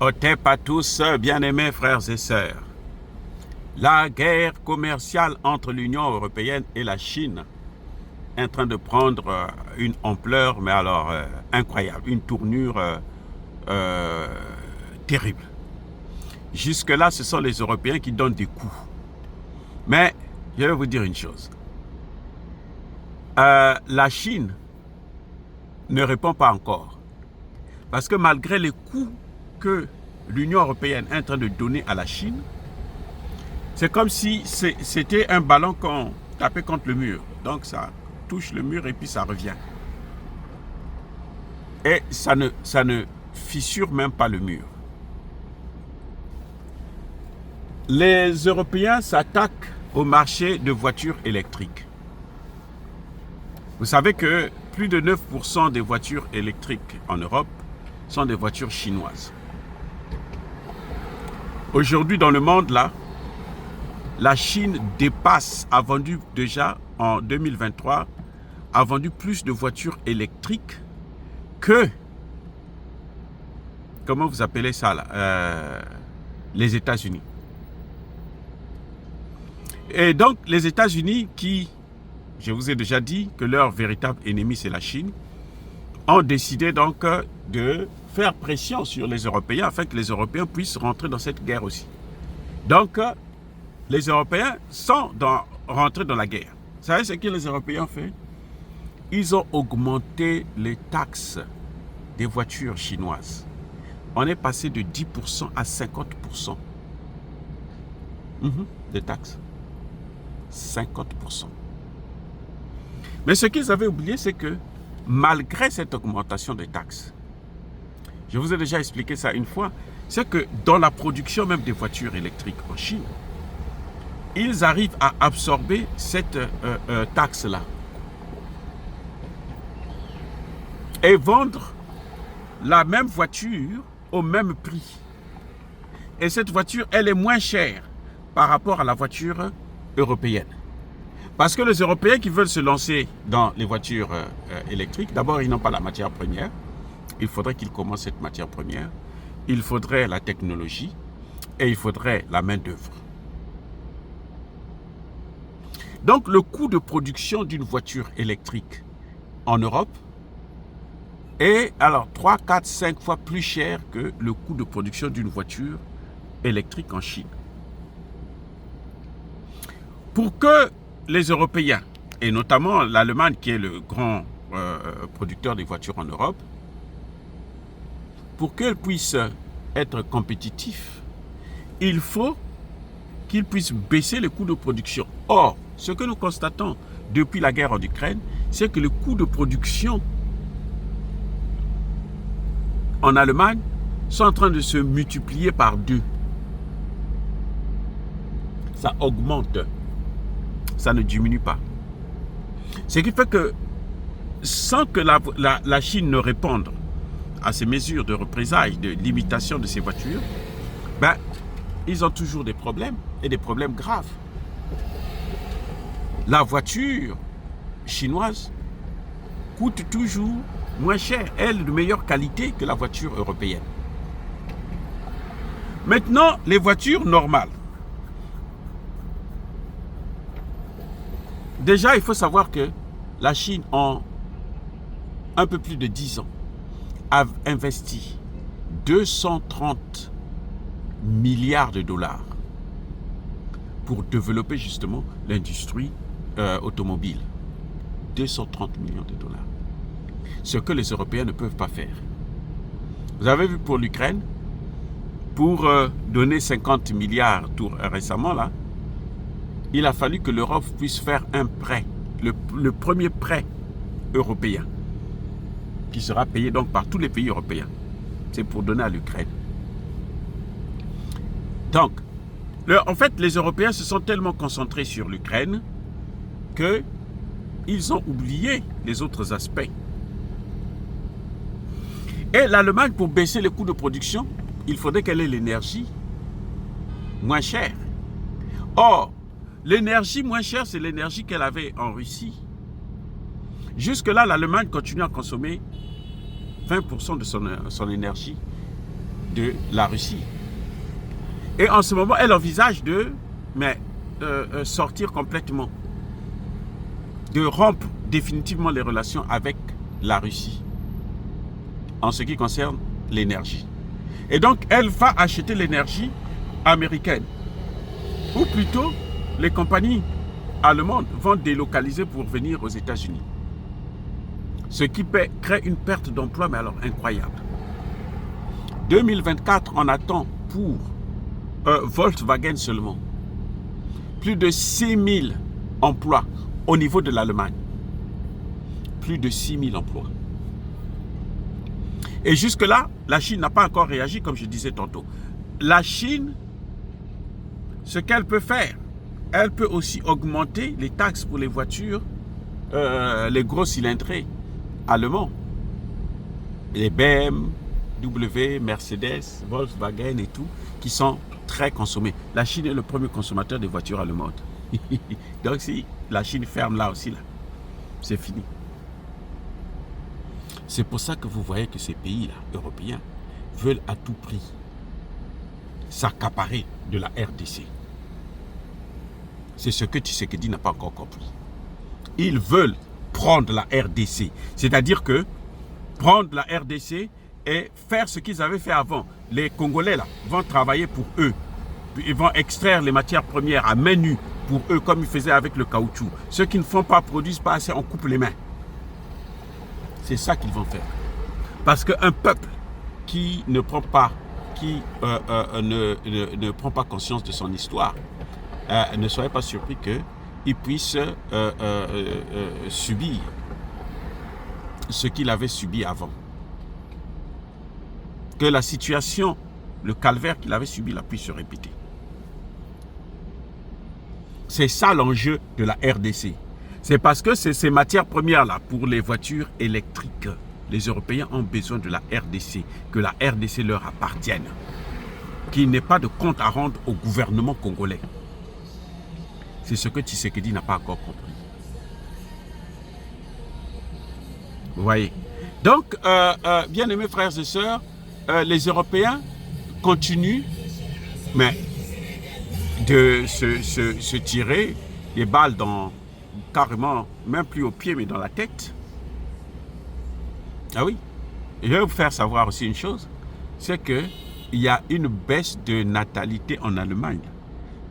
Otep à tous, bien-aimés frères et sœurs. La guerre commerciale entre l'Union européenne et la Chine est en train de prendre une ampleur, mais alors incroyable, une tournure terrible. Jusque-là, ce sont les Européens qui donnent des coups. Mais je vais vous dire une chose. La Chine ne répond pas encore. Parce que malgré les coups que l'Union européenne est en train de donner à la Chine, c'est comme si c'était un ballon qu'on tapait contre le mur. Donc ça touche le mur et puis ça revient. Et ça ne fissure même pas le mur. Les Européens s'attaquent au marché de voitures électriques. Vous savez que plus de 9% des voitures électriques en Europe sont des voitures chinoises. Aujourd'hui, dans le monde, là, la Chine a vendu déjà en 2023, a vendu plus de voitures électriques que, comment vous appelez ça là, les États-Unis. Et donc, les États-Unis qui, je vous ai déjà dit que leur véritable ennemi c'est la Chine, ont décidé donc de faire pression sur les Européens afin que les Européens puissent rentrer dans cette guerre aussi. Donc, les Européens sont rentrés dans la guerre. Vous savez ce que les Européens ont fait? Ils ont augmenté les taxes des voitures chinoises. On est passé de 10% à 50%. Des taxes. 50%. Mais ce qu'ils avaient oublié, c'est que malgré cette augmentation des taxes, je vous ai déjà expliqué ça une fois, c'est que dans la production même des voitures électriques en Chine, ils arrivent à absorber cette taxe-là et vendre la même voiture au même prix. Et cette voiture, elle est moins chère par rapport à la voiture européenne. Parce que les Européens qui veulent se lancer dans les voitures électriques, d'abord, ils n'ont pas la matière première. Il faudrait qu'ils commencent cette matière première. Il faudrait la technologie et il faudrait la main-d'œuvre. Donc, le coût de production d'une voiture électrique en Europe est alors 3, 4, 5 fois plus cher que le coût de production d'une voiture électrique en Chine. Pour que les Européens, et notamment l'Allemagne qui est le grand producteur des voitures en Europe, pour qu'elles puissent être compétitifs, il faut qu'ils puissent baisser les coûts de production. Or, ce que nous constatons depuis la guerre en Ukraine, c'est que les coûts de production en Allemagne sont en train de se multiplier par 2. Ça augmente. Ça ne diminue pas. Ce qui fait que sans que la Chine ne réponde à ces mesures de représailles, de limitation de ces voitures, ils ont toujours des problèmes et des problèmes graves. La voiture chinoise coûte toujours moins cher, elle de meilleure qualité que la voiture européenne. Maintenant, les voitures normales. Déjà, il faut savoir que la Chine, en un peu plus de 10 ans, a investi 230 milliards de dollars pour développer justement l'industrie automobile. 230 millions de dollars. Ce que les Européens ne peuvent pas faire. Vous avez vu pour l'Ukraine, pour donner 50 milliards tout récemment là, il a fallu que l'Europe puisse faire un prêt, le premier prêt européen, qui sera payé donc par tous les pays européens. C'est pour donner à l'Ukraine. Donc, en fait, les Européens se sont tellement concentrés sur l'Ukraine qu'ils ont oublié les autres aspects. Et l'Allemagne, pour baisser les coûts de production, il faudrait qu'elle ait l'énergie moins chère. Or, l'énergie moins chère, c'est l'énergie qu'elle avait en Russie. Jusque-là, l'Allemagne continue à consommer 20% de son énergie de la Russie. Et en ce moment, elle envisage de sortir complètement, de rompre définitivement les relations avec la Russie en ce qui concerne l'énergie. Et donc, elle va acheter l'énergie américaine. Ou plutôt, les compagnies allemandes vont délocaliser pour venir aux États-Unis. Ce qui crée une perte d'emploi, mais alors incroyable. 2024, on attend pour Volkswagen seulement plus de 6 000 emplois au niveau de l'Allemagne. Plus de 6 000 emplois. Et jusque-là, la Chine n'a pas encore réagi, comme je disais tantôt. La Chine, ce qu'elle peut faire, elle peut aussi augmenter les taxes pour les voitures, les gros cylindrés allemands. Les BMW, Mercedes, Volkswagen et tout, qui sont très consommés. La Chine est le premier consommateur des voitures allemandes. Donc si la Chine ferme là aussi, là, c'est fini. C'est pour ça que vous voyez que ces pays-là, européens, veulent à tout prix s'accaparer de la RDC. C'est ce que Tshisekedi n'a pas encore compris. Ils veulent prendre la RDC. C'est-à-dire que prendre la RDC et faire ce qu'ils avaient fait avant. Les Congolais là vont travailler pour eux. Ils vont extraire les matières premières à main nue pour eux, comme ils faisaient avec le caoutchouc. Ceux qui ne font pas, produisent pas assez, on coupe les mains. C'est ça qu'ils vont faire. Parce qu'un peuple qui ne prend pas, ne prend pas conscience de son histoire, ne soyez pas surpris qu'il puisse subir ce qu'il avait subi avant. Que la situation, le calvaire qu'il avait subi, là, puisse se répéter. C'est ça l'enjeu de la RDC. C'est parce que c'est ces matières premières-là pour les voitures électriques. Les Européens ont besoin de la RDC, que la RDC leur appartienne. Qu'il n'y ait pas de compte à rendre au gouvernement congolais. C'est ce que Tshisekedi n'a pas encore compris. Vous voyez. Donc, bien aimés frères et sœurs, les Européens continuent, mais de se tirer des balles dans, carrément, même plus au pied, mais dans la tête. Ah oui. Et je vais vous faire savoir aussi une chose, c'est qu'il y a une baisse de natalité en Allemagne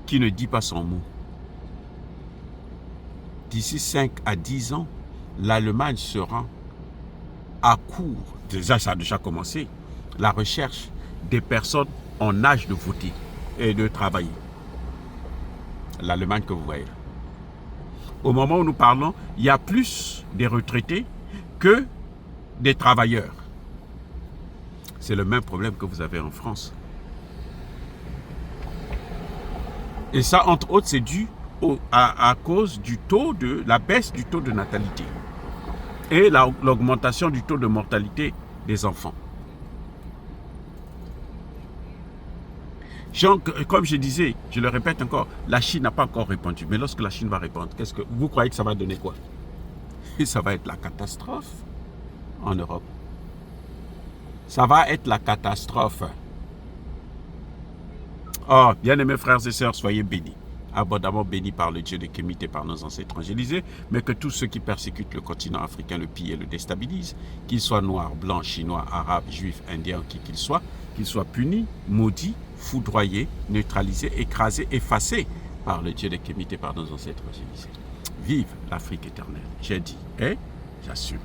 qui ne dit pas son mot. D'ici 5 à 10 ans, l'Allemagne sera à court, déjà ça a déjà commencé, la recherche des personnes en âge de voter et de travailler. L'Allemagne que vous voyez là. Au moment où nous parlons, il y a plus des retraités que des travailleurs. C'est le même problème que vous avez en France. Et ça, entre autres, c'est dû à cause du taux de la baisse du taux de natalité et l'augmentation du taux de mortalité des enfants. Comme je disais, je le répète encore, la Chine n'a pas encore répondu. Mais lorsque la Chine va répondre, qu'est-ce que vous croyez que ça va donner quoi? Et ça va être la catastrophe en Europe. Ça va être la catastrophe. Oh, bien-aimés frères et sœurs, soyez bénis. Abondamment bénis par le Dieu de Kémite et par nos ancêtres angélisés, mais que tous ceux qui persécutent le continent africain le pillent et le déstabilisent, qu'ils soient noirs, blancs, chinois, arabes, juifs, indiens, qui qu'ils soient punis, maudits, foudroyés, neutralisés, écrasés, effacés par le Dieu de Kémite et par nos ancêtres angélisés. Vive l'Afrique éternelle. J'ai dit et j'assume.